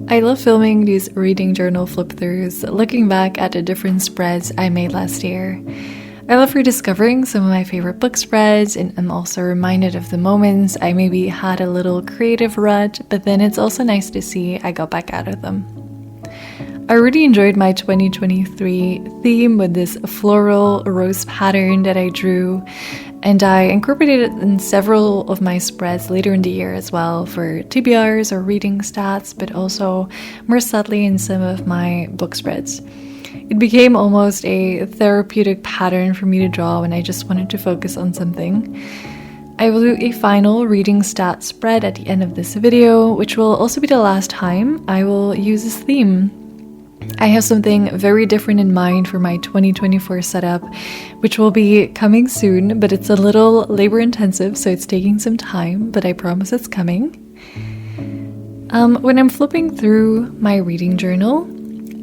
I love filming these reading journal flip-throughs, looking back at the different spreads I made last year. I love rediscovering some of my favorite book spreads, and I'm also reminded of the moments I maybe had a little creative rut, but then it's also nice to see I got back out of them. I really enjoyed my 2023 theme with this floral rose pattern that I drew, and I incorporated it in several of my spreads later in the year as well for TBRs or reading stats, but also more subtly in some of my book spreads. It became almost a therapeutic pattern for me to draw when I just wanted to focus on something. I will do a final reading stat spread at the end of this video, which will also be the last time I will use this theme. I have something very different in mind for my 2024 setup, which will be coming soon, but it's a little labor intensive, so it's taking some time, but I promise it's coming. When I'm flipping through my reading journal,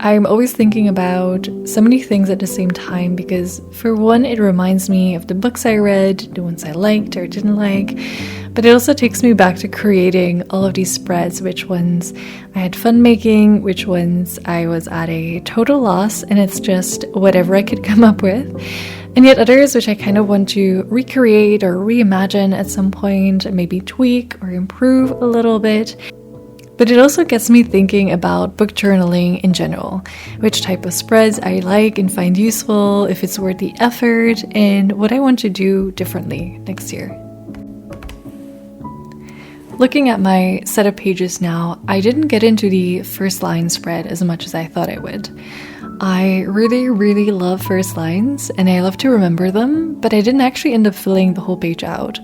I'm always thinking about so many things at the same time because, for one, it reminds me of the books I read, the ones I liked or didn't like, but it also takes me back to creating all of these spreads, which ones I had fun making, which ones I was at a total loss, and it's just whatever I could come up with. And yet others which I kind of want to recreate or reimagine at some point, maybe tweak or improve a little bit. But it also gets me thinking about book journaling in general, which type of spreads I like and find useful, if it's worth the effort, and what I want to do differently next year. Looking at my setup pages now, I didn't get into the first line spread as much as I thought I would. I really love first lines, and I love to remember them, but I didn't actually end up filling the whole page out.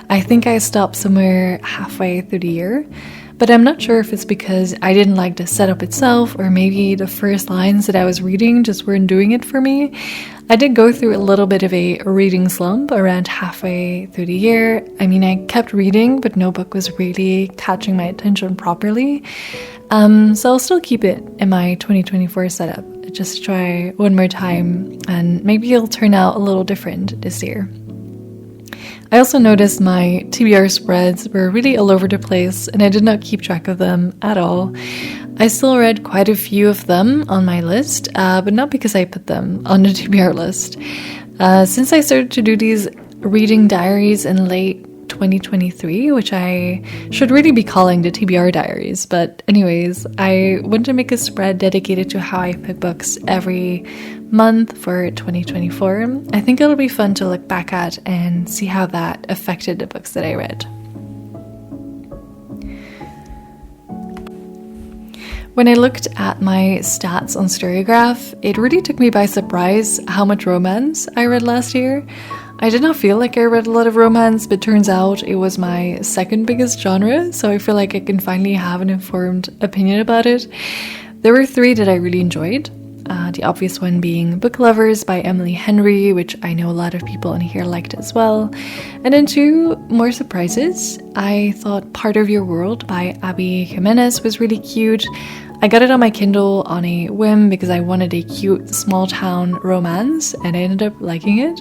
I think I stopped somewhere halfway through the year. But I'm not sure if it's because I didn't like the setup itself, or maybe the first lines that I was reading just weren't doing it for me. I did go through a little bit of a reading slump around halfway through the year. I mean, I kept reading, but no book was really catching my attention properly. So I'll still keep it in my 2024 setup. Just try one more time, and maybe it'll turn out a little different this year. I also noticed my TBR spreads were really all over the place, and I did not keep track of them at all. I still read quite a few of them on my list, but not because I put them on the TBR list. Since I started to do these reading diaries in late 2023, which I should really be calling the TBR diaries, but anyways, I want to make a spread dedicated to how I pick books every month for 2024. I think it'll be fun to look back at and see how that affected the books that I read. When I looked at my stats on Storygraph, it really took me by surprise how much romance I read last year. I did not feel like I read a lot of romance, but turns out it was my second biggest genre, so I feel like I can finally have an informed opinion about it. There were 3 that I really enjoyed. The obvious one being Book Lovers by Emily Henry, which I know a lot of people in here liked as well. And then 2 more surprises. I thought Part of Your World by Abby Jimenez was really cute. I got it on my Kindle on a whim because I wanted a cute small town romance, and I ended up liking it.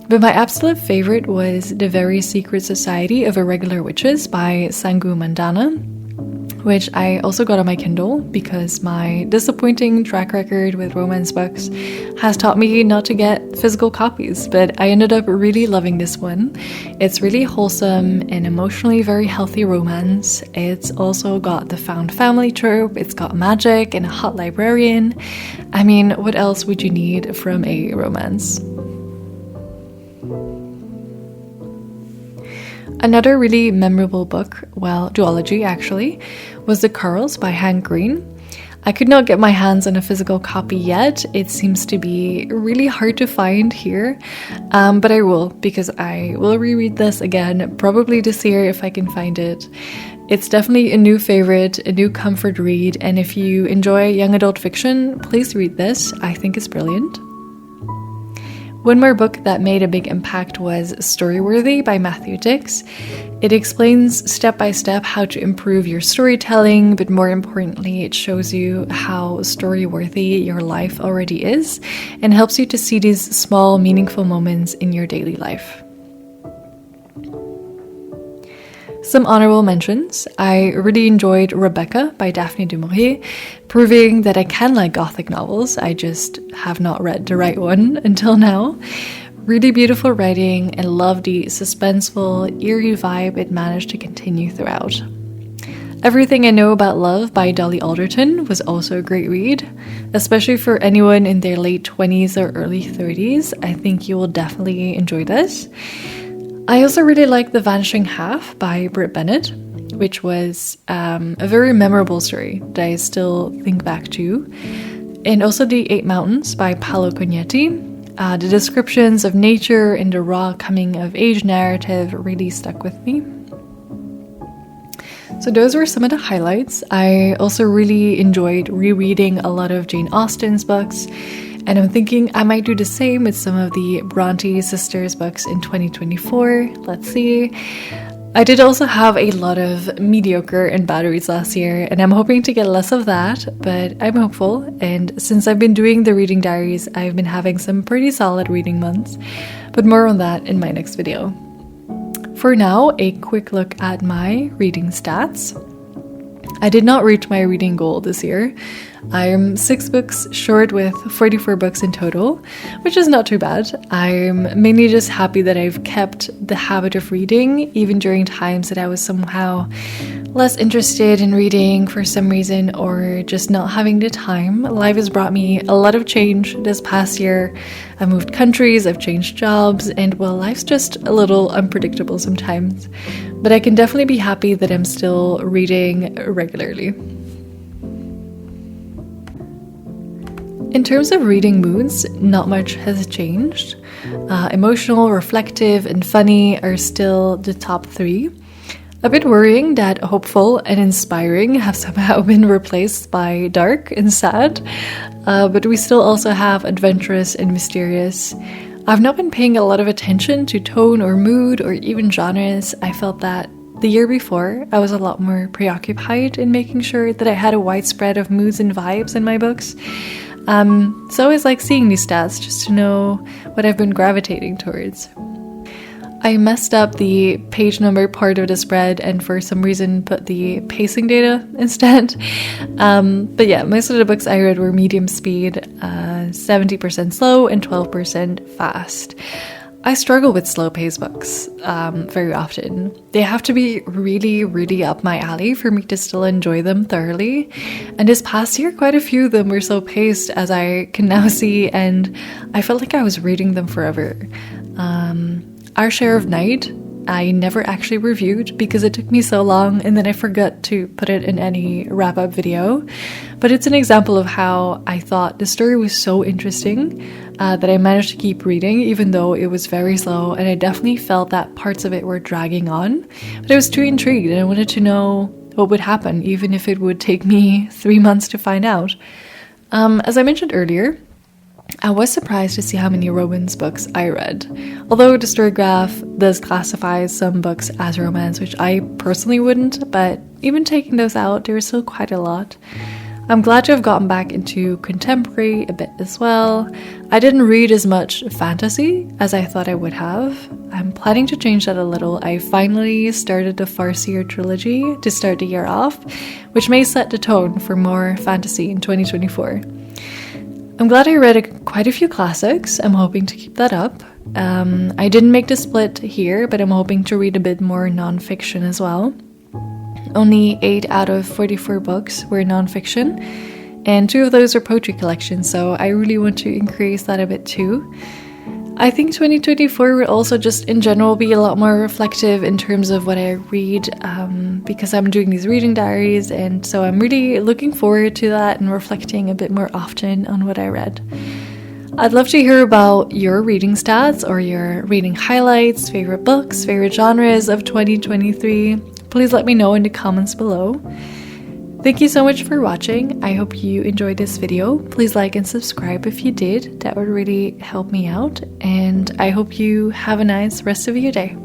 But my absolute favorite was The Very Secret Society of Irregular Witches by Sangu Mandana, which I also got on my Kindle because my disappointing track record with romance books has taught me not to get physical copies, but I ended up really loving this one. It's really wholesome and emotionally very healthy romance. It's also got the found family trope, it's got magic and a hot librarian. I mean, what else would you need from a romance? Another really memorable book, well, duology actually, was The Carls by Hank Green. I could not get my hands on a physical copy yet. It seems to be really hard to find here, but I will, because I will reread this again, probably this year if I can find it. It's definitely a new favorite, a new comfort read, and if you enjoy young adult fiction, please read this. I think it's brilliant. One more book that made a big impact was Storyworthy by Matthew Dix. It explains step by step how to improve your storytelling, but more importantly, it shows you how storyworthy your life already is and helps you to see these small, meaningful moments in your daily life. Some honorable mentions. I really enjoyed Rebecca by Daphne du Maurier, proving that I can like gothic novels. I just have not read the right one until now. Really beautiful writing and love the suspenseful, eerie vibe it managed to continue throughout. Everything I Know About Love by Dolly Alderton was also a great read, especially for anyone in their late 20s or early 30s. I think you will definitely enjoy this. I also really like The Vanishing Half by Britt Bennett, which was a very memorable story that I still think back to. And also The Eight Mountains by Paolo Cognetti. The descriptions of nature and the raw coming-of-age narrative really stuck with me. So those were some of the highlights. I also really enjoyed rereading a lot of Jane Austen's books, and I'm thinking I might do the same with some of the Bronte sisters books in 2024. Let's see. I did also have a lot of mediocre and bad reads last year, and I'm hoping to get less of that, but I'm hopeful. And since I've been doing the reading diaries, I've been having some pretty solid reading months, but more on that in my next video. For now, a quick look at my reading stats. I did not reach my reading goal this year. I'm 6 books short with 44 books in total, which is not too bad. I'm mainly just happy that I've kept the habit of reading, even during times that I was somehow less interested in reading for some reason or just not having the time. Life has brought me a lot of change this past year. I've moved countries, I've changed jobs, and well, life's just a little unpredictable sometimes. But I can definitely be happy that I'm still reading regularly. In terms of reading moods, not much has changed. Emotional, reflective, and funny are still the top 3. A bit worrying that hopeful and inspiring have somehow been replaced by dark and sad, but we still also have adventurous and mysterious. I've not been paying a lot of attention to tone or mood or even genres. I felt that the year before, I was a lot more preoccupied in making sure that I had a wide spread of moods and vibes in my books. So I always like seeing these stats just to know what I've been gravitating towards. I messed up the page number part of the spread and for some reason put the pacing data instead. But yeah, most of the books I read were medium speed, 70% slow and 12% fast. I struggle with slow-paced books very often. They have to be really, really up my alley for me to still enjoy them thoroughly. And this past year, quite a few of them were so paced, as I can now see, and I felt like I was reading them forever. Our Share of Night, I never actually reviewed because it took me so long and then I forgot to put it in any wrap-up video. But it's an example of how I thought the story was so interesting that I managed to keep reading even though it was very slow, and I definitely felt that parts of it were dragging on. But I was too intrigued and I wanted to know what would happen, even if it would take me 3 months to find out. As I mentioned earlier, I was surprised to see how many romance books I read. Although the story graph does classify some books as romance, which I personally wouldn't, but even taking those out, there was still quite a lot. I'm glad to have gotten back into contemporary a bit as well. I didn't read as much fantasy as I thought I would have. I'm planning to change that a little. I finally started the Farseer trilogy to start the year off, which may set the tone for more fantasy in 2024. I'm glad I read quite a few classics. I'm hoping to keep that up. I didn't make the split here, but I'm hoping to read a bit more nonfiction as well. Only 8 out of 44 books were nonfiction, and 2 of those are poetry collections, so I really want to increase that a bit too. I think 2024 will also just in general be a lot more reflective in terms of what I read, because I'm doing these reading diaries, and so I'm really looking forward to that and reflecting a bit more often on what I read. I'd love to hear about your reading stats or your reading highlights, favorite books, favorite genres of 2023. Please let me know in the comments below. Thank you so much for watching. I hope you enjoyed this video. Please like and subscribe if you did. That would really help me out. And I hope you have a nice rest of your day.